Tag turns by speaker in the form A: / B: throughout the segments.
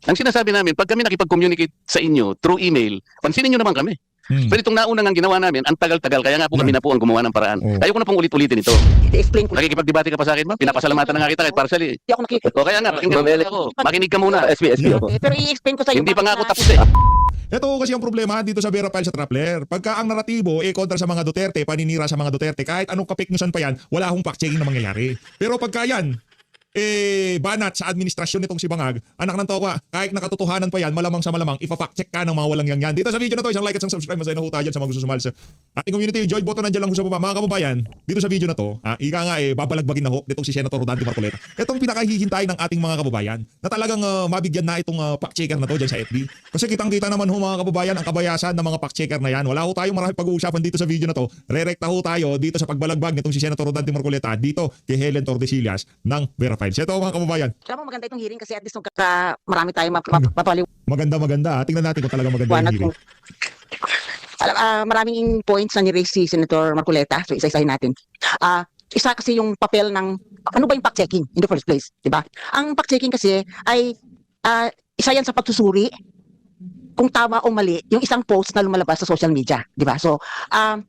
A: Ang sinasabi namin, pag kami nakipag-communicate sa inyo through email, pansinin nyo naman kami. Pero itong nauna nga ginawa namin, ang tagal-tagal, kaya nga po kami na po ang gumawa ng paraan. Ayoko na pong ulit-ulitin ito.
B: I-explain ko.
A: Nakikipag-debate ka pa sa akin, ma'am? Pinapasalamatan na nga kita kahit partially.
B: Hindi ako nakikita.
A: O kaya nga, pakinggan mo ako. Makinig ka muna.
B: Pero i-explain ko sa iyo.
A: Hindi pa nga ako
B: bakit
A: tapos eh.
C: Ito kasi ang problema dito sa Vera Files at Rappler. Pagka ang naratibo kontra sa mga Duterte, paninira sa mga Duterte, kahit anong kapik newsan pa yan, wala akong fact-checking na mangyayari. Pero pagka yan, banat sa administrasyon nitong si Bangag, anak ng toka, kahit nakatotohanan pa yan, malamang sa malamang, ipa-fact check ka ng mga walang yan. Dito sa video na to, isang like at isang subscribe, masaya na ho tayo dyan sa mga gusto sumal sa ating community. Join button nandiyan lang ho sa baba. Mga kababayan, dito sa video na to, ika nga babalagbagin na ho nitong si Senator Rodante Marcoleta. Itong pinakahihintay ng ating mga kababayan na talagang mabigyan na itong fact checker na to dyan sa FB. Kasi kitang-kita naman ho mga kababayan ang kabayasan ng mga fact checker na yan. Wala ho tayong marami pag-uusapan dito sa video na to. Rerekta ho tayo dito sa pagbalagbag nitong si Senator Rodante Marcoleta dito kay Helen Tordesillas ng Vera Files. Ito mga kababayan.
B: alam mo maganda itong hearing kasi at least marami tayong mapapaliwanag.
C: Maganda. Tingnan natin kung talaga maganda yung hearing.
B: Maraming points na ni-raise si Senator Marcoleta. So isa-isahin natin. Isa kasi yung papel ng ano ba yung fact-checking in the first place, di ba? Ang fact-checking kasi ay isa yan sa pagsusuri kung tama o mali yung isang post na lumalabas sa social media, di ba? So ang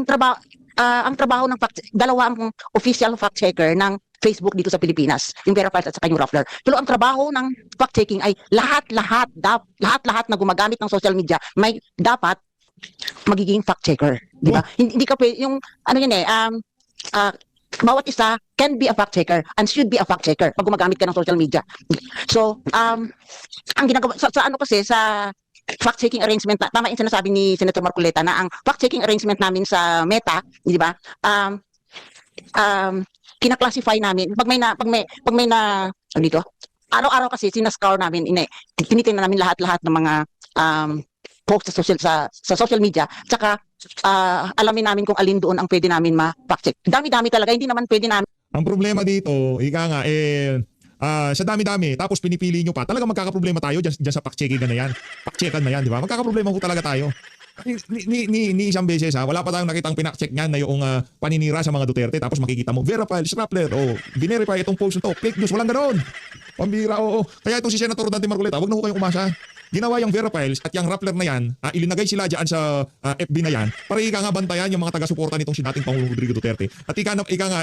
B: trabaho ng dalawa ang official fact-checker ng Facebook dito sa Pilipinas, yung Vera Files at saka yung Rappler. Pero ang trabaho ng fact-checking ay lahat na gumagamit ng social media may dapat magiging fact-checker, di ba? Hindi ka pwede, yung ano yan bawat isa can be a fact-checker and should be a fact-checker pag gumagamit ka ng social media. So, ang ginagawa sa ano kasi sa fact-checking arrangement, tama yung sinasabi ni Senator Marcoleta na ang fact-checking arrangement namin sa Meta, di ba? Kina-classify namin pag may na ano dito, araw-araw kasi sinascour namin, tinitingnan namin lahat ng mga post sa social media, tsaka alamin namin kung alin doon ang pwede namin ma-fact-check. Dami-dami talaga, hindi naman pwede namin.
C: Ang problema dito, ika nga, sa dami-dami, tapos pinipili nyo pa, talaga magkakaproblema tayo dyan sa fact-checking na yan. Fact-checkan na yan, di ba? Magkakaproblema ko talaga tayo. Ni isang beses wala pa tayong nakitang pinak-check niyan na yung paninira sa mga Duterte, tapos makikita mo, Vera Files, Rappler, binerify itong post nito, fake news, walang ganon. Pambira, Kaya itong si Senator Rodante Marcoleta, wag na ho kayong umasa. Ginawa yung Vera Files at yung Rappler na yan, ilinagay sila dyan sa FB na yan para ika nga bantayan yung mga taga-suporta nitong si dating Pangulong Rodrigo Duterte. At ika nga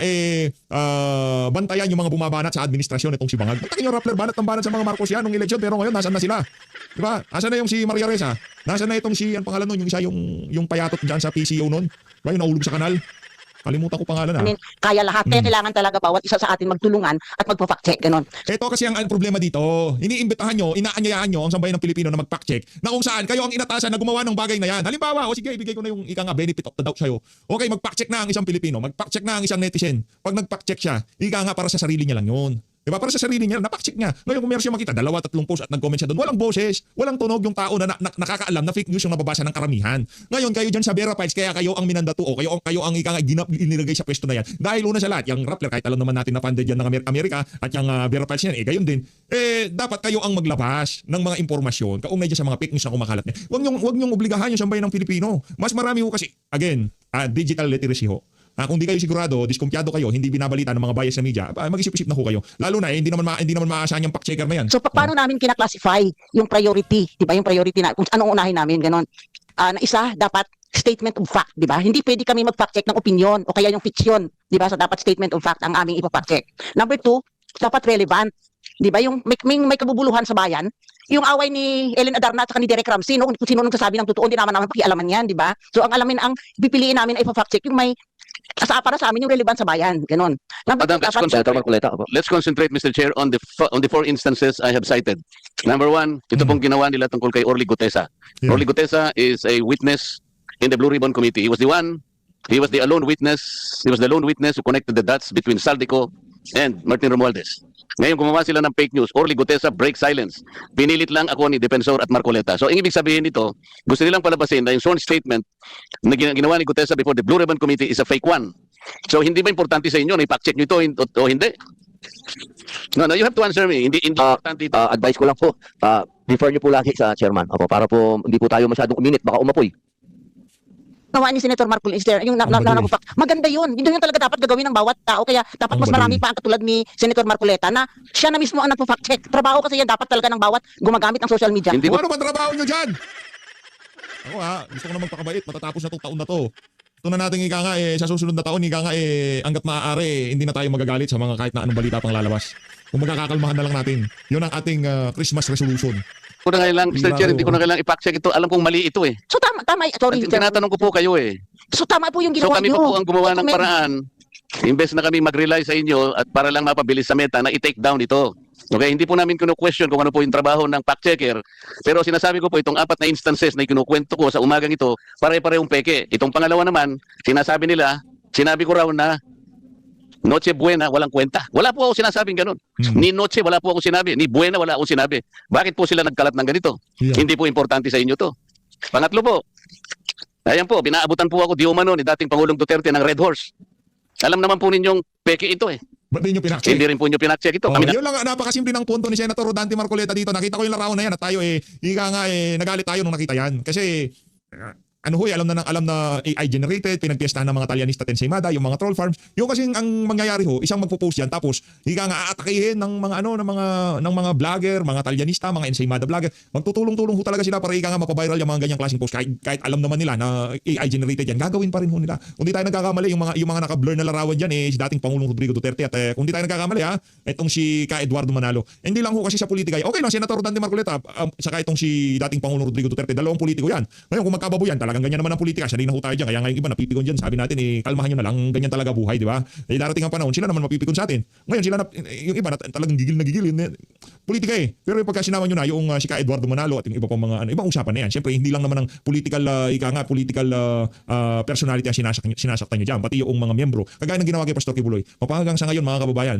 C: bantayan yung mga bumabanat sa administrasyon nitong si Bangag. Batakin yung Rappler, banat ng banat sa mga Marcos yan nung eleksyon, pero ngayon nasaan na sila? Diba? Nasaan na yung si Maria Reza? Nasaan na itong si, ang pangalan nun, yung isa yung payatot dyan sa PCO nun? Diba? Yung nahulog sa kanal? Kalimutan ko pangalan
B: Kaya lahat. Kaya kailangan talaga bawat isa sa atin magtulungan at magpa-fact check. Ganon.
C: Ito kasi ang problema dito. Iniimbitahan nyo, inaanyayaan nyo ang sambayan ng Pilipino na mag-fact check na kung saan kayo ang inatasan na gumawa ng bagay na yan. Halimbawa, sige, ibigay ko na yung ika nga benefit of the doubt sa'yo. Okay, mag-fact check na ang isang Pilipino. Mag-fact check na ang isang netizen. Pag nag-fact check siya, ika nga para sa sarili niya lang yun. Diba? Para sa sarili niya, napak-check niya. Ngayon kung meron siya makita, 2-3 post at nag-comment siya doon, walang boses, walang tunog yung tao na nakakaalam na fake news yung nababasa ng karamihan. Ngayon, kayo dyan sa Vera Files, kaya kayo ang minandato o kayo ang inilagay sa pwesto na yan. Dahil una sa lahat, yung Rappler, kahit alam naman natin na funded yan ng Amerika at yung Vera Files yan, gayon din. Dapat kayo ang maglabas ng mga impormasyon kaugnay dyan sa mga fake news na kumakalat niya. Huwag niyong obligahan yung sambayan ng Pilipino. Mas marami ho kasi, again, digital literacy ho. Kung di kayo sigurado, diskumpiyado kayo, hindi binabalita ng mga bias sa media, mag-isip-isip na ho kayo. Lalo na hindi naman maaasahan yung fact-checker na yan.
B: So paano namin kina-classify yung priority, 'di ba? Yung priority na kung anong unahin namin, ganon. Na isa dapat statement of fact, 'di ba? Hindi pwede kami mag-fact check ng opinion o kaya yung fiction, 'di ba? So dapat statement of fact ang aming ipa-fact check. Number 2, dapat relevant. 'Di ba? Yung may kabubuluhan sa bayan, yung away ni Ellen Adarna at ni Derek Ram, kung sino nagsasabi ng totoo, hindi naman pakialaman yan, 'di ba? So ang pipiliin namin ay ipa-fact check yung may para sa amin yung relevant sa bayan, ganon.
A: Madam, let's concentrate, Mr. Chair, on the 4 instances I have cited. Number 1, ito pong ginawa nila tungkol kay Orly Gutesa.
C: Yeah.
A: Orly Gutesa is a witness in the Blue Ribbon Committee. He was the lone witness who connected the dots between Saldico and Martin Romualdez. Ngayon gumawa sila ng fake news. Orly Gutesa break silence. Pinilit lang ako ni Defensor at Marcoleta. So ang ibig sabihin nito, gusto nilang palabasin na yung sworn statement na ginawa ni Gutesa before the Blue Ribbon Committee is a fake one. So hindi ba importante sa inyo na i-fact check nyo ito o hindi? No, you have to answer me. Hindi importante ito.
D: Advice ko lang po, refer nyo po lagi sa chairman. Para po hindi po tayo masyadong uminit, baka umapoy.
B: Nawa ni Senator Marco Lister, yung maganda yun. Yun yung talaga dapat gagawin ng bawat tao. Kaya dapat
C: Ang
B: mas marami pa ang katulad ni Senator Marcoleta na siya na mismo ang nagpo-fact check. Trabaho kasi yan dapat talaga ng bawat gumagamit ng social media.
A: Hindi
C: Kung
A: po,
C: ano man trabaho nyo dyan? Ako gusto ko na magpakabait, matatapos na itong taon na to. Ito na natin sa susunod na taon, hanggat maaari, hindi na tayo magagalit sa mga kahit na anong balita pang lalabas. Kung magkakakalmahan na lang natin. Yun ang ating Christmas resolution.
A: ko na kailang, Mr. Chair, hindi ko na kailang i-fact check ito. Alam kong mali ito eh.
B: So tama, sorry.
A: Tinatanong ko po kayo eh.
B: So tama po yung
A: So
B: ginawa
A: kami
B: nyo.
A: pa po ang gumawa ng
B: Comment.
A: paraan. Imbes na kami mag-rely sa inyo at para lang mapabilis sa meta na i-take down ito. Okay, hindi po namin kinu-question kung ano po yung trabaho ng fact checker. Pero sinasabi ko po itong 4 na instances na ikinukwento ko sa umagang ito, pare-parehong peke. Itong pangalawa naman, sinabi ko raw na Noche Buena, walang kwenta. Wala po ako sinasabing ganun. Ni Noche, wala po ako sinabi. Ni Buena, wala akong sinabi. Bakit po sila nagkalat ng ganito?
C: Yeah.
A: Hindi po importante sa inyo to. Pangatlo po, ayan po, binaabutan po ako di umano ni dating Pangulong Duterte ng Red Horse. Alam naman po ninyong peke ito eh.
C: Ba't di nyo pinakcheck?
A: Hindi rin po nyo pinakcheck ito. Kami na,
C: Yun lang, napakasimple ng punto ni Senator Rodante Marcoleta dito. Nakita ko yung larawan na yan at tayo nagalit tayo nung nakita yan. Kasi alam na AI generated, pinagpiestahan ng mga Talyanista Tenseimada, yung mga troll farms. Yung kasi ang mangyayari isang magpo-post yan tapos aatakihin ng mga vlogger, mga Talyanista, mga Enseimada vlogger. Magtutulong-tulong talaga sila para mapaviral yung mga ganyang klaseng post. Kahit alam naman nila na AI generated yan, gagawin pa rin nila. Kung di tayo nagkakamali, yung mga naka-blur na larawan diyan si dating Pangulong Rodrigo Duterte at kung di tayo nagkakamali itong si Ka Eduardo Manalo. Hindi lang kasi sa politika. Okay lang, Senator Rodante Marcoleta, saka itong si dating Pangulong Rodrigo Duterte, dalawang politiko yan. Ngayon kung magkababoyan, talagang ganyan naman ang politika. Siya rin na tayo dyan. Kaya ngayon iba napipikon dyan. Sabi natin kalmahan nyo na lang. Ganyan talaga buhay, di ba? Darating ang panahon, sila naman mapipikon sa atin. Ngayon sila yung iba talagang gigil na gigil. Politika Pero yung pagka sinama nyo na yung si Ka Eduardo Manalo at yung iba pang mga ibang usapan na yan. Siyempre hindi lang naman ang political personality ang sinasaktan nyo dyan. Pati yung mga miyembro. Kagaya ng ginawa kay Pastor Kibuloy. Mapahanggang sa ngayon mga kababayan,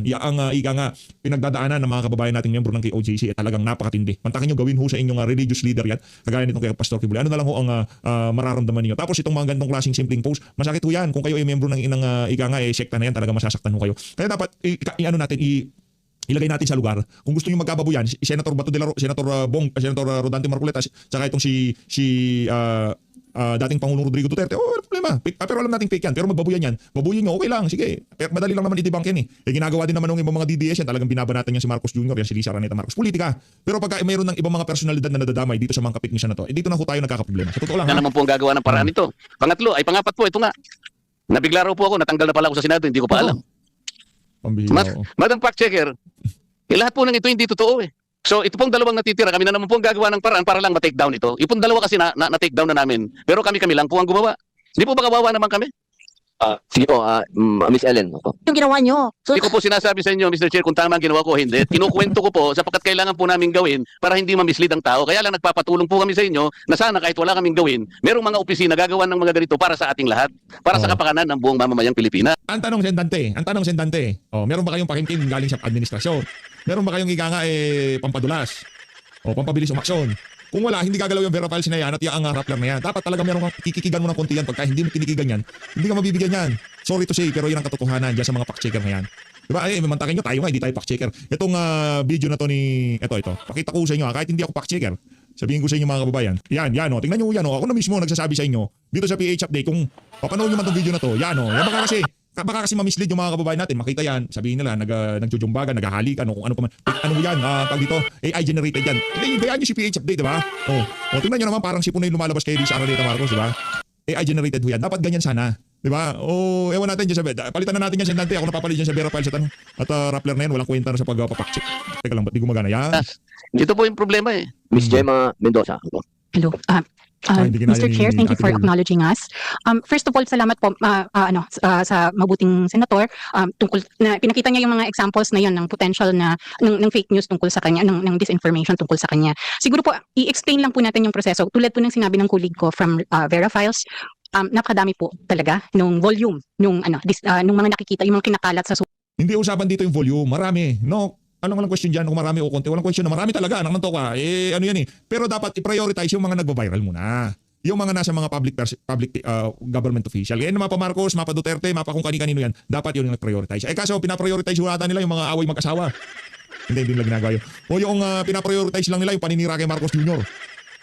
C: pinagdadaanan ng mga kababayan nating miyembro ng KOJC talagang napakatindi. Mantakin nyo gawin sa inyong religious leader yan. Kagaya nitong kay Pastor Kibuloy. Ano na lang ang mararamdaman niyo. Tapos itong mga ganitong klaseng simpleng post, masakit yan. Kung kayo ay miyembro ng sekta na yan, talaga masasaktan kayo. Kaya dapat ilagay natin sa lugar. Kung gusto niyo magkababoyan, Senator Bato de la Senator Rodante Marcoleta, saka itong dating Pangulong Rodrigo Duterte, wala problema. Pero alam natin fake yan. Pero magbabuyan yan. Babuyin nyo, okay lang. Sige. Pero madali lang naman i-debunk yan ginagawa din naman ng ibang mga DDS yan. Talagang binabanatan yan si Marcos Jr. yan si Lisa Araneta Marcos. Politika. Pero pagka mayroon ng ibang mga personalidad na nadadamay dito sa mga kapitnisyan na to, dito na tayo nagkakaproblema. Sa totoo lang.
A: na naman po ang gagawa ng paraan ito. Pangapat po, ito nga. Nabigla raw po ako, natanggal na pala ako sa Senado, hindi ko pa alam. Madam Fact Checker, lahat po ng ito hindi totoo So ito pong dalawang natitira, kami na naman po ang gagawa ng paraan para lang ma-take down ito. Yung pong dalawa kasi na-take down na namin. Pero kami lang po ang gumawa. Di po ba kawawa naman kami?
D: Sige po, Miss Ellen. Opo.
B: Yung ginawa nyo. So,
A: Hindi ko po sinasabi sa inyo, Mr. Chair, kung tama ang ginawa ko o hindi. Kinukwento ko po sapagkat kailangan po namin gawin para hindi ma-mislead ang tao. Kaya lang nagpapatulong po kami sa inyo na sana kahit wala kaming gawin, merong mga opisina gagawa ng mga ganito para sa ating lahat. Para sa kapakanan ng buong mamamayang Pilipinas.
C: Ang tanong sendante. Meron ba kayong pakimkim galing sa administrasyon? Meron ba kayong pampadulas? Pampabilis umaksyon? Kung wala, hindi gagalaw yung Vera Files na yan at yung Rappler na yan. Dapat talaga meron kang kikikigan mo ng konti yan. Pagka hindi mo kinikigan yan, hindi ka mabibigyan yan. Sorry to say, pero yan ang katotohanan dyan sa mga fact-checker na yan. Diba? Mamantakin nyo, tayo nga, hindi tayo fact-checker. Itong video na to ito. Pakita ko sa inyo kahit hindi ako fact-checker. Sabihin ko sa inyo mga kababayan. Yan, tingnan nyo yan. Ako na mismo nagsasabi sa inyo, dito sa PH Update, kung papanood nyo man itong video na to, yan baka kasi ma-mislead yung mga kababayan natin. Makita yan, sabihin nila, nagjujumbagan, naghahalikan, kung ano pa man. Ano yan, pag dito, AI generated yan. Bayaan nyo si PH Update, diba? Tingnan nyo naman, parang sipon na yung lumalabas kay Lisa Araneta Marcos, diba? AI generated yan. Dapat ganyan sana. Diba? Ewan natin dyan sa palitan na natin yan sendante. Ako napapalit dyan sa Vera Files at Rappler na yan. Walang kwenta na sa pagpapacheck. Teka lang, ba't di gumagana yan?
A: Dito po yung problema
D: Miss Gemma Mendoza. Opo.
E: Hello.
C: Hindi kinaya
E: Mr. Chair,
C: ni
E: thank you
C: Ate
E: for
C: Bel.
E: acknowledging us. First of all, salamat po sa mabuting senator tungkol na pinakita niya yung mga examples na yon ng potential na ng fake news tungkol sa kanya, ng disinformation tungkol sa kanya. Siguro po i-explain lang po natin yung proseso. Tulad po ng sinabi ng colleague ko from Vera Files, napakadami po talaga nung volume nung mga nakikita, yung mga kinakalat sa
C: Hindi usapan dito yung volume. Marami. No? Walang question dyan kung marami o konti. Walang question na marami talaga. Anak ng toka. Ano yan Pero dapat i-prioritize yung mga nagva-viral muna. Yung mga nasa mga public government official. Yan mapa Marcos, mapa Duterte, mapa kung kani-kanino yan. Dapat yun yung nag-prioritize. Kaso pinaprioritize yata nila yung mga away mag-asawa. Hindi nila ginagawa yun. O yung pinaprioritize lang nila yung paninira kay Marcos Jr.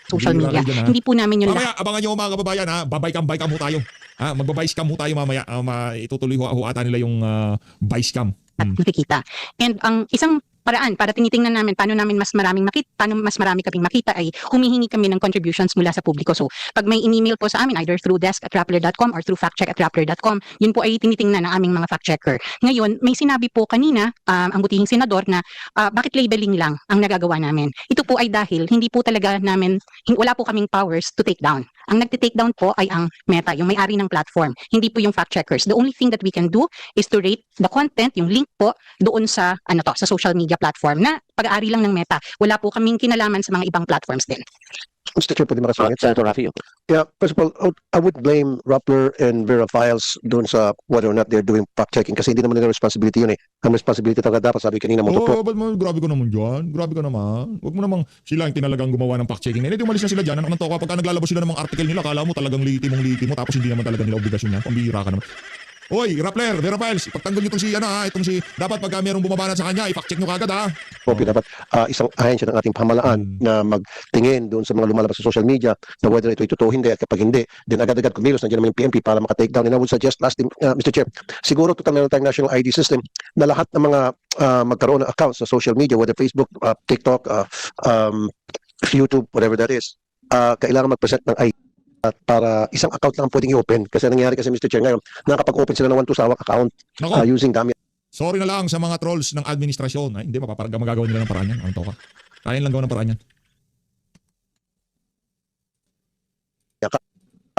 E: social
C: Bihira
E: media.
C: kayo dyan, ha?
E: Hindi po namin yun
C: Mamaya, abangan nyo mga kababayan ha. Babay cam ho tayo. Magbabay cam ho tayo mamaya. Itutuloy ho ata nila yung vice cam.
E: at nakikita. And ang isang paraan para tinitingnan namin paano namin mas maraming makita, paano mas marami kaming makita ay humihingi kami ng contributions mula sa publiko. So, pag may in-email po sa amin either through desk@rappler.com or through factcheck@rappler.com, yun po ay tinitingnan ng aming mga fact checker. Ngayon, may sinabi po kanina ang butihing senador na bakit labeling lang ang nagagawa namin. Ito po ay dahil hindi po talaga namin wala po kaming powers to take down. Ang nagte-take down po ay ang Meta, yung may-ari ng platform, hindi po yung fact checkers. The only thing that we can do is to rate the content, yung link po doon sa sa social media platform na pag-aari lang ng Meta. Wala po kaming kinalaman sa mga ibang platforms din.
F: Mr. Chair, pwede makasangit?
D: Senator Raffy.
F: Yeah, first of all, I would blame Rappler and Vera Files doon sa whether or not they're doing fact-checking kasi hindi naman nila responsibility yun eh. Ang responsibility talaga dapat sabi kanina mo
C: Oo, ba't mo, grabe ka naman dyan. Grabe ka naman. Huwag mo namang sila yung tinalagang gumawa ng fact-checking. Hindi umalis na sila dyan. Anong toka pagka naglalabas sila ng mga article nila, kala mo talagang liti mo tapos hindi naman talaga nila obligasyon yan. Pambihira ka naman. Oy, Rappler, Vera Files, ipagtanggol nyo itong si, itong si, dapat pagka mayroong bumabanat sa kanya, i-fact-check nyo kagad ha.
F: copy dapat isang ahensya ng ating pamahalaan na magtingin doon sa mga lumalabas sa social media na whether ito ay totoo hindi at kapag hindi, then agad-agad kumilos nandiyan naman yung PNP para maka-take down. And I would suggest last Mr. Chair, siguro total meron tayong national ID system na lahat ng mga magkaroon ng accounts sa social media, whether Facebook, TikTok, YouTube, whatever that is, kailangan mag-present ng ID. At para isang account lang ang pwedeng i-open kasi nangyari kasi Mr. Chair ngayon nakakapag-open sila ng 1 to sawang account
C: Nako,
F: using gamit
C: sorry na lang sa mga trolls ng administrasyon. Ay, hindi, magagawa nila ng paraan yan. Anong toka? Kaya lang gawa ng paraan yan.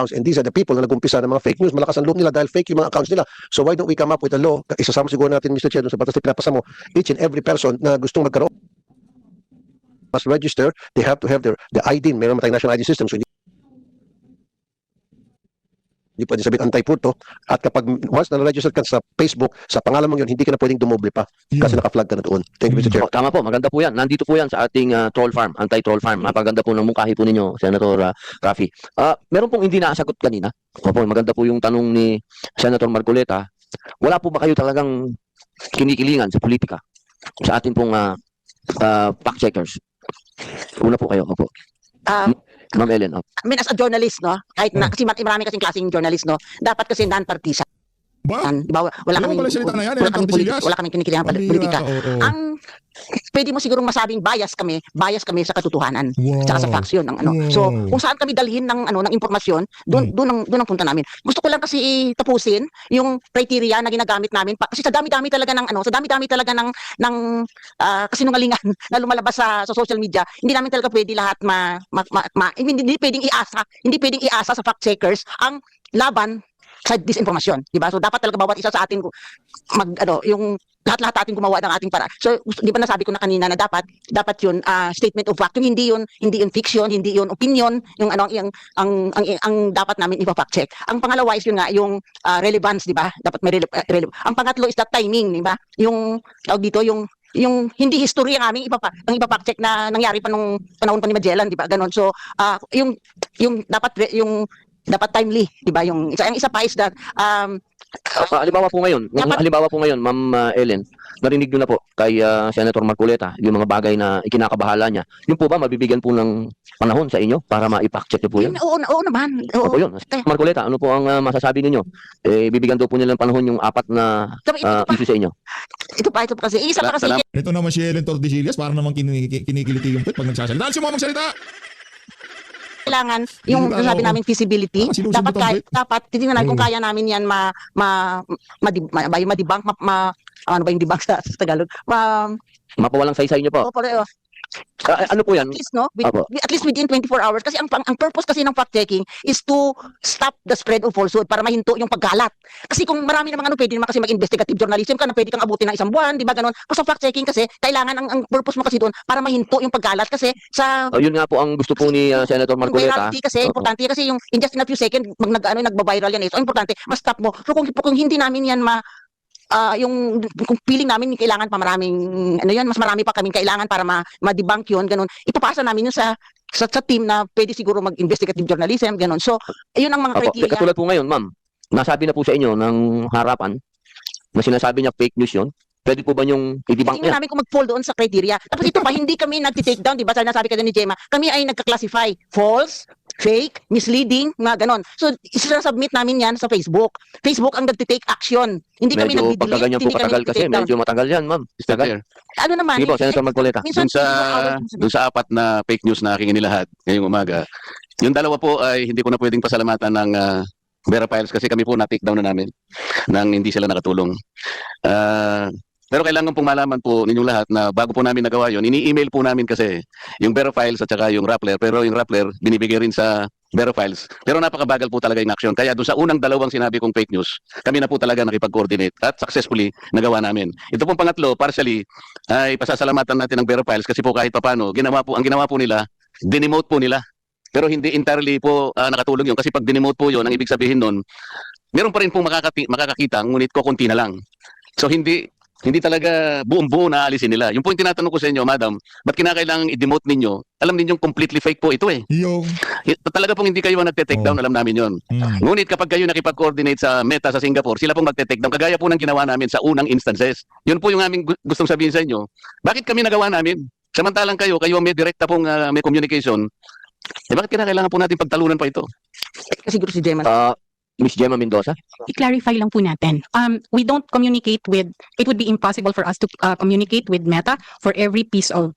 F: accounts, and these are the people na nag-umpisa ng mga fake news. Malakas ang loob nila dahil fake yung mga accounts nila. So why don't we come up with a law? Isasama siguro natin Mr. Chair doon sa batas na pinapasa mo, each and every person na gustong magkaroon must register, they have to have the ID. Meron tayong national ID system, so hindi pwede sabihin anti-purto. At kapag once na-register ka sa Facebook, sa pangalan mong yun, hindi ka na pwedeng dumoble pa kasi naka-flag ka na doon. Thank you, Mr. Chair.
D: Tama po, maganda po yan. Nandito po yan sa ating troll farm, anti-troll farm. Napaganda po ng mungkahi po ninyo, Senator Raffy. Meron pong hindi nasagot kanina. Opo, maganda po yung tanong ni Senator Marcoleta. Wala po ba kayo talagang kinikilingan sa politika? Sa ating pong fact checkers. Una po kayo, opo. Ma'am Ellen, opo.
B: I mean, as a journalist, no? Kahit na, kasi marami kasing klaseng journalist, no? Dapat kasi non-partisan.
C: Ba?
B: Di ba? Wala
C: Ayaw
B: kaming,
C: pala salita na yan,
B: wala
C: Elan
B: kaming,
C: Tordesillas.
B: wala kaming kinikilingan
C: Pambihira,
B: politika.
C: oo.
B: Ang pwede mo sigurong masabing bias kami sa katotohanan.
C: Wow.
B: Tsaka sa facts yun.
C: Wow.
B: So, kung saan kami dalhin ng impormasyon, doon ang punta namin. Gusto ko lang kasi tapusin yung criteria na ginagamit namin kasi sa dami-dami talaga ng kasinungalingan na lumalabas sa social media. Hindi namin talaga pwede lahat hindi pwedeng iasa sa fact checkers ang laban sa disinformasyon, di ba? So dapat talaga bawat isa sa atin yung lahat-lahat ating gumawa ng ating para. So di ba nasabi ko na kanina na dapat yun statement of fact, hindi yun fiction, hindi yun opinion, yung ang dapat namin i-fact check. Ang pangalawa is yun nga yung relevance, di ba? Dapat may Ang pangatlo is that timing, di ba? Yung tawag dito yung hindi history ang aming ipafact check na nangyari pa nung panahon pa ni Magellan, di ba? Ganon. So yung dapat timely, di ba? Yung isa pa is that
D: Halimbawa po ngayon, Ma'am Ellen, narinig nyo na po kay Senator Marcoleta yung mga bagay na ikinakabahala niya. Yun po ba, mabibigyan po ng panahon sa inyo para ma-fact-check nyo po yun?
B: oo naman.
D: Opo yun. Marcoleta, ano po ang masasabi ninyo? Bibigyan daw po nilang panahon yung 4 na issue sa inyo.
B: Ito pa kasi isa pa kasi
C: Ito naman si Ellen Tordesillas, para naman kinikiliti yung pit pag nagsasalita. Dahil mo magsalita!
B: kailangan yung
C: Hindi,
B: sabi namin feasibility,
C: sinusunod ang
B: dapat titingnan natin kung kaya namin yan ma-debunk, ano ba yung debunk sa Tagalog?
D: Mapawalang saysay nyo po. Ano po yan?
B: At least, no?
D: Apo.
B: At least within 24 hours. Kasi ang purpose kasi ng fact-checking is to stop the spread of falsehood para mahinto yung paggalat. Kasi kung marami namang pwede naman kasi mag-investigative journalism ka na pwede kang abutin ng 1 buwan, di ba ganon? Pero sa fact-checking kasi, kailangan ang purpose mo kasi doon para mahinto yung paggalat. Kasi sa
D: Yun nga po ang gusto po ni Senator Marcoleta.
B: virality kasi, importante kasi yung in just in a few seconds, nagba-viral yan eh. So, importante, ma-stop mo. So, kung hindi namin yan kung feeling namin kailangan pa mas marami pa kaming kailangan para ma-debunk yun, ganun. Ipapasa namin yun sa team na pwede siguro mag-investigative journalism, ganun. So, ayun ang mga criteria.
D: Katulad po ngayon, ma'am, nasabi na po sa inyo ng harapan na sinasabi niya fake news yun. Pwede po ba yung i-debunk
B: Tingnan
D: yan?
B: namin kung mag-fall doon sa criteria. Tapos ito pa, hindi kami nag-take down, di ba? Nasabi ka din ni Gemma, kami ay nagka-classify false, fake, misleading, mga ganon. So, isasubmit namin yan sa Facebook. Facebook ang nag-take action. Hindi kami
D: Medyo
B: nag-delete,
D: pagka ganyan po
B: hindi kami
D: katagal kasi,
B: nag-take down.
D: medyo matagal yan, ma'am.
A: Mr.
D: Tagal.
A: Chair,
B: Ano naman?
D: Sige po, Senator Marcoleta.
B: minsan,
A: dun sa apat na fake news na aking inilahat ngayong umaga, yung dalawa po ay hindi ko na pwedeng pasalamatan ng Vera Files kasi kami po na-take down na namin nang hindi sila nakatulong. Pero kailangan pong malaman po ninyong lahat na bago po namin nagawa yon, ini-email po namin kasi yung Vera Files at saka yung Rappler. Pero yung Rappler, binibigay rin sa Vera Files. Pero napakabagal po talaga yung action. Kaya doon sa unang dalawang sinabi kong fake news, kami na po talaga nakipag-coordinate at successfully nagawa namin. Ito pong pangatlo, partially, ay pasasalamatan natin ng Vera Files kasi po kahit papano, ang ginawa po nila, dinemote po nila. Pero hindi entirely po nakatulong yun. Kasi pag dinemote po yun, ang ibig sabihin nun, meron pa rin pong makakakita, ngunit kukunti na lang. So hindi talaga buong-buo na aalisin nila. Yung po yung tinatanong ko sa inyo, madam, ba't kinakailangan i-demote ninyo? Alam ninyong completely fake po ito eh.
C: Yung
A: Talaga pong hindi kayo nagte-take down, alam namin yon. Ngunit kapag kayo nakipag-coordinate sa Meta sa Singapore, sila pong magte-take down. Kagaya po ng ginawa namin sa unang instances. Yun po yung aming gustong sabihin sa inyo. Bakit kami nagawa namin? Samantalang kayo may direkta pong may communication. Bakit kinakailangan po natin pagtalunan pa ito?
B: Siguro si Gemma.
D: Miss Gemma Mendoza?
E: I-clarify lang po natin. We don't communicate with, it would be impossible for us to communicate with Meta for every piece of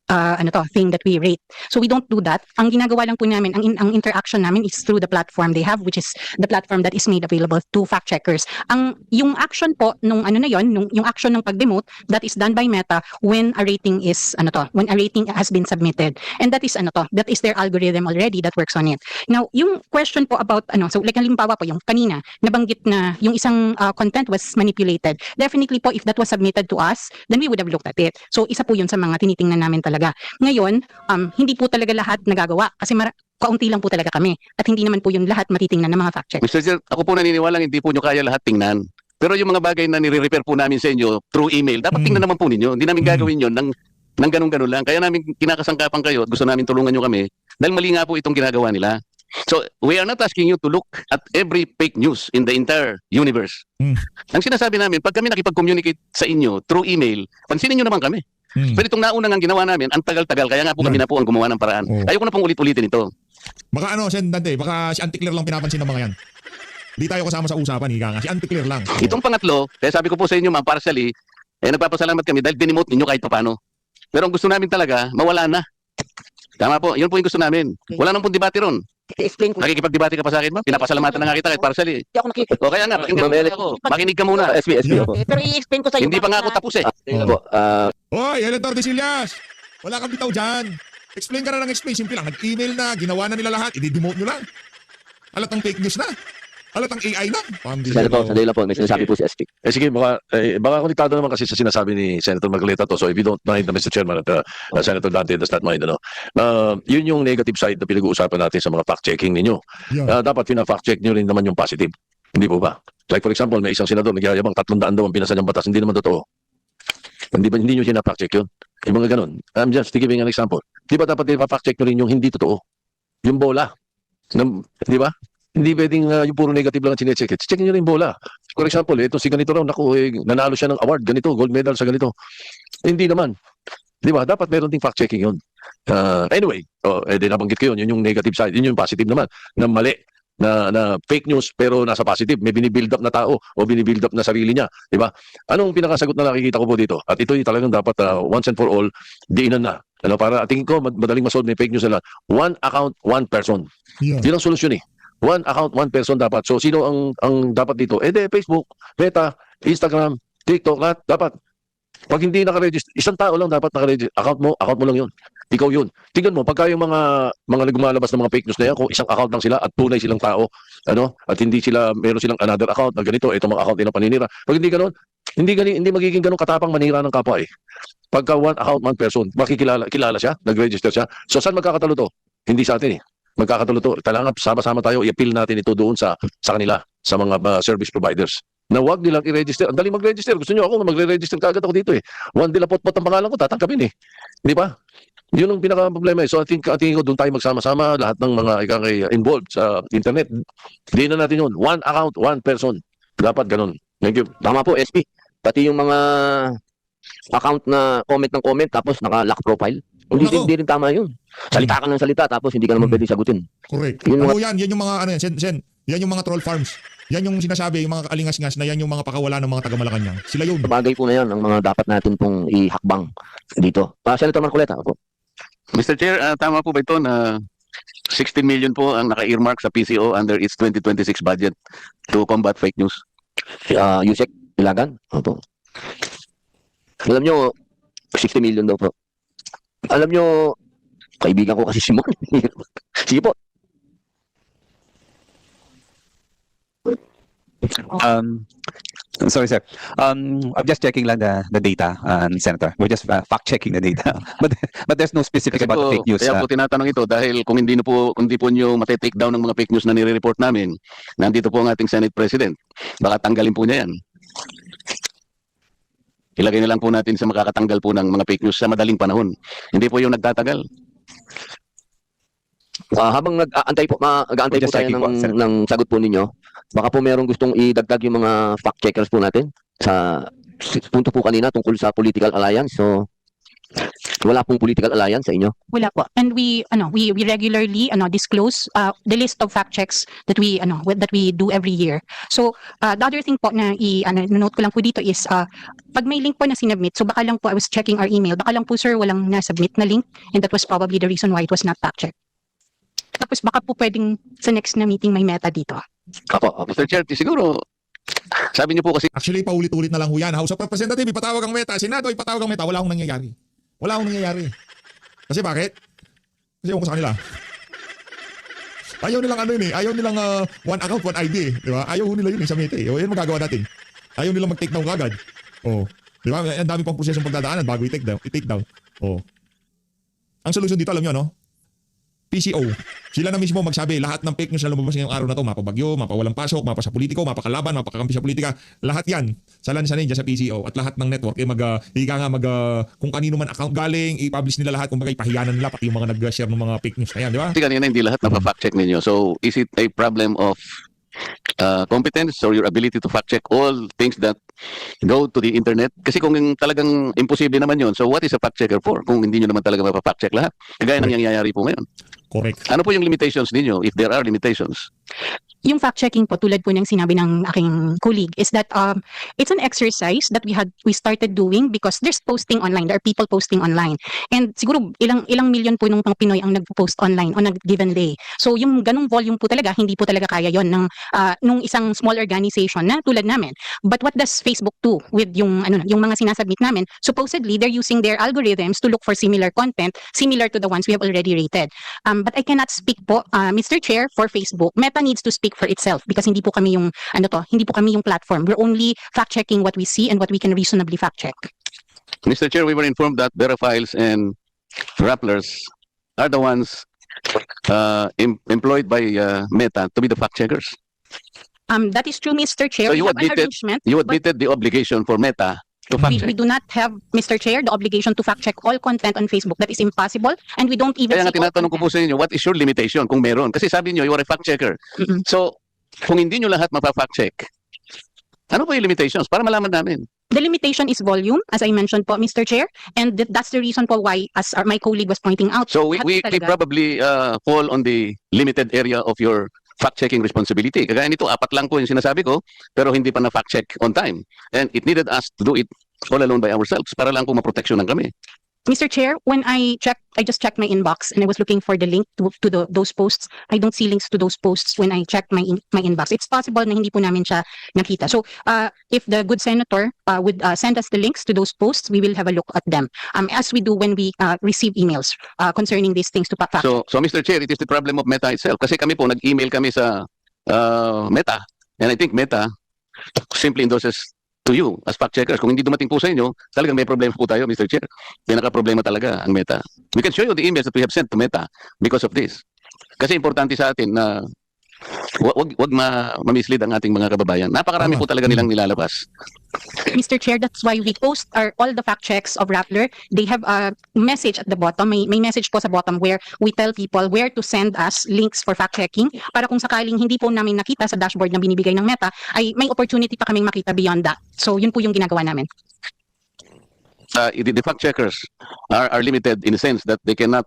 E: thing that we rate. So we don't do that. Ang ginagawa lang po namin, ang interaction namin is through the platform they have, which is the platform that is made available to fact checkers. Yung action po nung yung action ng pag-demote, that is done by Meta when a rating is when a rating has been submitted. And that is that is their algorithm already that works on it. Now, yung question po about so like halimbawa po yung kanina nabanggit na yung isang content was manipulated. Definitely po, if that was submitted to us, then we would have looked at it. So, isa po yun sa mga tinitingnan namin talaga. Ngayon, hindi po talaga lahat nagagawa kasi kaunti lang po talaga kami at hindi naman po yung lahat matitingnan ng mga fact check.
A: Mr. Chair, ako po naniniwalang hindi po nyo kaya lahat tingnan. Pero yung mga bagay na nire-repair po namin sa inyo through email, dapat tingnan naman po ninyo. Hindi namin gagawin yun ng ganun-ganun lang. Kaya namin kinakasangkapan kayo at gusto namin tulungan nyo kami dahil mali nga po itong ginagawa nila. So, we are not asking you to look at every fake news in the entire universe. Ang sinasabi namin, pag kami nakipag-communicate sa inyo through email, pansinin nyo naman kami. Pero itong naunang ang ginawa namin, ang tagal-tagal, kaya nga po kami na po ang gumawa ng paraan. Ayoko na pong ulit-ulitin ito.
C: baka Sen Dante, baka si Anticlear lang pinapansin ng mga yan. Di tayo kasama sa usapan, higa nga. Si Anticlear lang.
A: Itong pangatlo, kaya sabi ko po sa inyo, ma'am, partially, nagpapasalamat kami dahil dinimote ninyo kahit paano. Pero ang gusto namin talaga, mawala na. Tama po, yun po yung gusto namin. Wala nang pong debate ron.
B: I-explain ko.
A: Nakikipag-debate ka pa sa akin, ma'am? Pinapasalamatan na nga kita kahit partially.
B: Hindi ako nakikita.
A: O kaya nga, pakinggan mo ako. Makinig ka muna.
D: SB.
B: Pero i-explain ko sa iyo.
A: Hindi pa nga ako tapos eh.
C: Hoy, Eleanor Desillas! Wala kang bitaw dyan. Explain ka na ng explain. Simple lang. Nag-email na, ginawa na nila lahat. I-demote nyo lang. Alatang fake news na. Alatang AI na.
D: Senator, sandali lang po. May sinasabi po si SB.
G: Sige, baka konektado naman kasi sa sinasabi ni Senator Marcoleta to. So if you don't mind, Mr. Chairman, at Senator Dante does not mind, yun yung negative side na pinag-uusapan natin sa mga fact-checking ninyo.
C: Yeah.
G: Dapat pina-fact-check nyo rin naman yung positive. Hindi po ba? Like for example, may isang senador nagyayabang 300 daw ang pinasa niyang batas. Hindi naman totoo. Hindi nyo sina-fact-check yun. Yung mga ganun. I'm just giving an example. Di ba dapat ipa-fact-check nyo rin yung hindi totoo? Yung bola. Di ba? Hindi pwedeng yung puro negative lang ang sinecheck. Check nyo rin yung bola. For example, ito si ganito raw, nanalo siya ng award, ganito, gold medal sa ganito. Hindi naman. Di ba? Dapat meron ding fact-checking yun. Anyway, nabanggit ko yun yung negative side. Yun yung positive naman. Na mali. Na fake news pero nasa positive. May binibuild up na tao o binibuild up na sarili niya. Di ba? Anong pinakasagot na nakikita ko po dito? At ito yung talagang dapat once and for all, diinan na. Para tingin ko, madaling masolve may fake news na lang. One account, one person.
C: Yeah.
G: Yun ang solusyon eh. One account, one person dapat. So, sino ang dapat dito? Facebook, Meta, Instagram, TikTok, lahat. Dapat. Pag hindi nakaregister, isang tao lang dapat nakaregister. Account mo lang yun. Ikaw yun. Tingnan mo, pagka yung mga gumalabas ng mga fake news na yan, kung isang account lang sila at tunay silang tao, at hindi meron silang another account na ganito, ito mga account nilang paninira. Pag hindi ganoon, hindi magiging ganun katapang manira ng kapwa eh. Pagka one account, one person, kilala siya, nag-register siya. So, saan magkakatalo to? Hindi sa atin eh. Magkakatalo to. Talagang sama-sama tayo, i-appeal natin ito doon sa kanila, sa mga service providers. Na wag nilang i-register. Ang dali mag-register. Gusto nyo ako, magre-register kagad ako dito eh. One dilapot-pot ang pangalan ko, tatangkapin eh. Di ba? Yun ang pinaka-problema eh. So I think ko doon tayo magsama-sama, lahat ng mga involved sa internet. Hindi na natin yun. One account, one person. Dapat ganun. Thank you.
D: Tama po, SB. Pati yung mga account na comment ng comment tapos naka-lock profile. Hindi,
C: Nako.
D: hindi rin tama yun. Salita ka ng salita tapos hindi ka naman pwedeng sagutin.
C: Correct.
D: Yun
C: Ano yan yung mga ano yan, Sen, yan yung mga troll farms. Yan yung sinasabi, yung mga kalingas-ngas na yan yung mga pakawala ng mga taga-Malacanang. Sila yun.
D: Bagay po na yan ang mga dapat natin pong ihakbang dito. Senator Marcoleta, opo.
A: Mr. Chair, tama po ba ito na 16 million po ang naka-earmark sa PCO under its 2026 budget to combat fake news?
D: Yusek Ilagan, opo. Alam nyo, 60 million daw po. Alam nyo, kaibigan ko kasi si Mon. Sige po.
H: I'm sorry, sir. I'm just checking lang the data, Senator. We're just fact-checking the data. But there's no specific
A: Kasi
H: about the
A: po,
H: fake news.
A: kaya po tinatanong ito dahil kung hindi po nyo matitake down ng mga fake news na nire-report namin, nandito po ang ating Senate President. Baka tanggalin po niya yan. Ilagay na lang po natin sa makakatanggal po ng mga fake news sa madaling panahon. Hindi po yung nagtatagal.
D: Habang nag-aantay po, mag-aantay po
H: Just
D: tayo
H: checking po, sir.
D: ng sagot po ninyo, baka po merong gustong idagdag yung mga fact-checkers po natin sa punto po kanina tungkol sa political alliance. So, wala pong political alliance sa inyo.
E: Wala po. And we regularly disclose the list of fact checks that we do every year. So the other thing po na note ko lang po dito is pag may link po na sinubmit, so baka lang po I was checking our email, baka lang po sir walang na-submit na link and that was probably the reason why it was not fact checked. Tapos baka po pwedeng sa next na meeting may meta dito.
D: Opo.
A: Mr. Chair, siguro, sabi niyo po kasi
C: Actually, paulit-ulit na lang ho yan. House of Representatives, ipatawag ang meta. Senado, ipatawag ang meta. Wala akong nangyayari. Wala akong nangyayari. Kasi bakit? Kasi ewan ko sa kanila. Ayaw nilang ano yun eh. Ayaw nilang one account, one ID eh. Di ba? Ayaw nila yun eh sa meta eh. O yan magagawa natin. Ayaw nilang mag-take down kagad. O. Di ba? Ang dami pang prosesong pagdadaanan bago i-take down. O. Ang solusyon dito, alam nyo, no? PCO. Sila na mismo magsabi, lahat ng fake news na lumabas ngayong araw na to, mapabagyo, mapawalang pasok, mapa sa politiko, mapakalaban, mapakakampi sa politika, lahat yan, salansanin dyan sa PCO at lahat ng network, kung kanino man account galing, i-publish nila lahat, kung bagay, pahiyanan nila, pati yung mga nag-share ng mga fake news. Ayan, di ba?
A: kanina hindi lahat na-fact check ninyo. So, is it a problem of competence or your ability to fact check all things that go to the internet? Kasi kung talagang imposible naman yun, so what is a fact checker for? Kung hindi nyo naman talaga mapafact check lahat. Kagaya ng nangyayari po ngayon.
C: Correct.
A: Ano po yung limitations ninyo, if there are limitations?
E: Yung fact-checking po, tulad po ng sinabi ng aking colleague, is that it's an exercise that we started doing because there's posting online. There are people posting online. And siguro ilang million po nung mga Pinoy ang nagpo-post online on a given day. So yung ganung volume po talaga, hindi po talaga kaya yon ng nung isang small organization na tulad namin. But what does Facebook do with yung mga sinasubmit namin? Supposedly, they're using their algorithms to look for similar content, similar to the ones we have already rated. But I cannot speak po, Mr. Chair, for Facebook. Meta needs to speak for itself because hindi po kami yung platform. We're only fact checking what we see and what we can reasonably fact check.
A: Mr. Chair, we were informed that Verifyles and Rapplers are the ones employed by Meta to be the fact checkers.
E: That is true, Mr. Chair.
A: So
E: We
A: you
E: have an
A: admitted-
E: arrangement.
A: You
E: but
A: admitted the obligation for Meta to fact
E: we
A: check.
E: do not have, Mr. Chair, the obligation to fact check all content on Facebook. That is impossible, and we don't even
A: Kaya nga
E: see all
A: tinatanong ko po
E: content.
A: sa inyo, what is your limitation kung meron? Kasi sabi nyo, you are a fact checker.
E: Mm-mm.
A: So, kung hindi nyo lahat mapafact check, ano po yung limitations? Para malaman namin.
E: The limitation is volume, as I mentioned po, Mr. Chair, and that's the reason po why, as my colleague was pointing out.
A: So, we
E: lahat talaga-
A: probably fall on the limited area of your fact-checking responsibility. Kagaya nito, 4 lang po yung sinasabi ko, pero hindi pa na fact-check on time. And it needed us to do it all alone by ourselves para lang po maproteksyonan kami.
E: Mr. Chair, when I just checked my inbox and I was looking for the link to those posts. I don't see links to those posts when I check my inbox. It's possible na hindi po namin siya nakita. So, if the good senator would send us the links to those posts, we will have a look at them. As we do when we receive emails concerning these things to fact.
A: So, Mr. Chair, it is the problem of Meta itself. Kasi kami po, nag-email kami sa Meta. And I think Meta simply endorses to you as fact checkers. Kung hindi dumating po sa inyo, talagang may problema po tayo, Mr. Chair. Pinaka-problema talaga ang Meta. We can show you the emails that we have sent to Meta because of this. Kasi importante sa atin na wag ma-mislead ang ating mga kababayan. Napakarami po talaga nilang nilalabas.
E: Mr. Chair, that's why we post all the fact checks of Rappler. They have a message at the bottom. May message po sa bottom where we tell people where to send us links for fact checking para kung sakaling hindi po namin nakita sa dashboard na binibigay ng Meta, ay may opportunity pa kaming makita beyond that. So, yun po yung ginagawa namin.
A: the fact checkers are limited in the sense that they cannot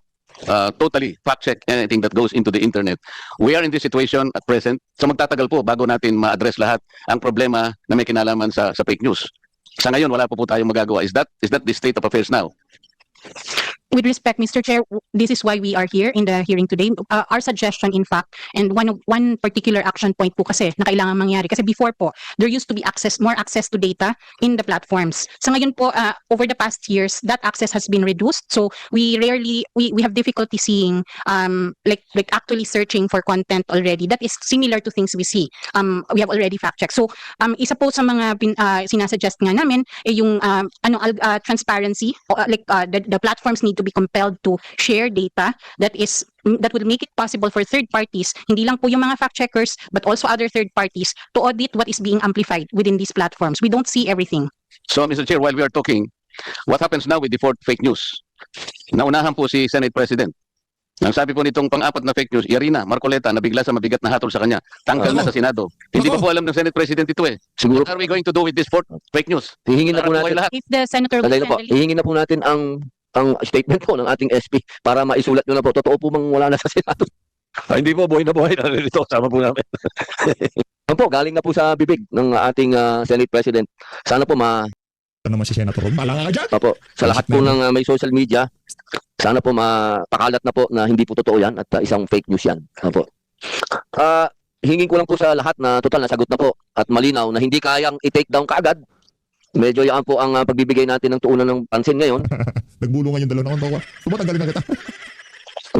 A: totally fact check anything that goes into the internet. We are in this situation at present. So magtatagal po bago natin ma-address lahat ang problema na may kinalaman sa fake news. Sa ngayon, wala po tayong magagawa. Is that the state of affairs now?
E: With respect, Mr. Chair, this is why we are here in the hearing today. Our suggestion, in fact, and one particular action point po kasi na kailangan mangyari. Kasi before po, there used to be more access to data in the platforms. Sa ngayon po, over the past years, that access has been reduced. So we have difficulty seeing, like actually searching for content already. That is similar to things we see. We have already fact-checked. So isa po sa mga sinasuggest nga namin yung transparency, the platforms need to be compelled to share data that will make it possible for third parties, hindi lang po yung mga fact checkers, but also other third parties, to audit what is being amplified within these platforms. We don't see everything.
A: So, Mr. Chair, while we are talking, what happens now with the fourth fake news? Naunahan po si Senate President. Ang sabi po nitong pang-apat na fake news, Yarina Marcoleta, na bigla sa mabigat na hatol sa kanya, tanggal na sa Senado. Hindi pa po alam ng Senate President ito eh.
D: Siguro
A: What are we going to do with this fourth fake news?
D: hihingin na po
A: Para
D: natin.
A: lahat.
E: If the senator will
D: Sandali na po.
E: handle it,
D: Hihingin na po natin ang statement po ng ating SP para maisulat nyo na po. Totoo po bang wala na sa Senado?
G: Hindi po, buhay na buhay. Narito, sama po namin.
D: Ano po, galing na po sa bibig ng ating Senate President. Sana po
C: Ito naman si Senator Ron. Malanga ka dyan.
D: Opo, sa lahat po ng may social media, sana po mapakalat na po na hindi po totoo yan at isang fake news yan. Opo. Hingin ko lang po sa lahat na total na sagot na po at malinaw na hindi kayang i-take down kaagad. Medyo yan po ang pagbibigay natin ng tuunan ng pansin ngayon.
C: Nagbulungan yung dalawa ng kontawa. Tumatanggalin na kita.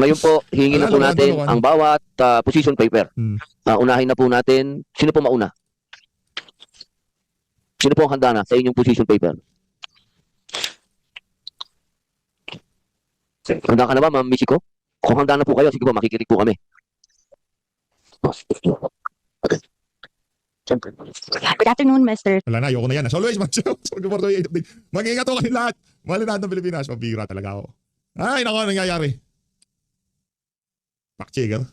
D: Ngayon po, hingin na po natin ang bawat position paper. Unahin na po natin, sino po mauna? Sino po ang handa na sa inyong position paper? Handa ka na ba, Ma'am Michiko? Kung handa na po kayo, sige po, makikinig po kami.
E: good afternoon, Mr.
C: Wala na, ayoko na yan. As always, mag-ingat ako kayo lahat. Mahal lahat ng Pilipinas. Mabira talaga ako. Ay, nako, nangyayari. Fact checker.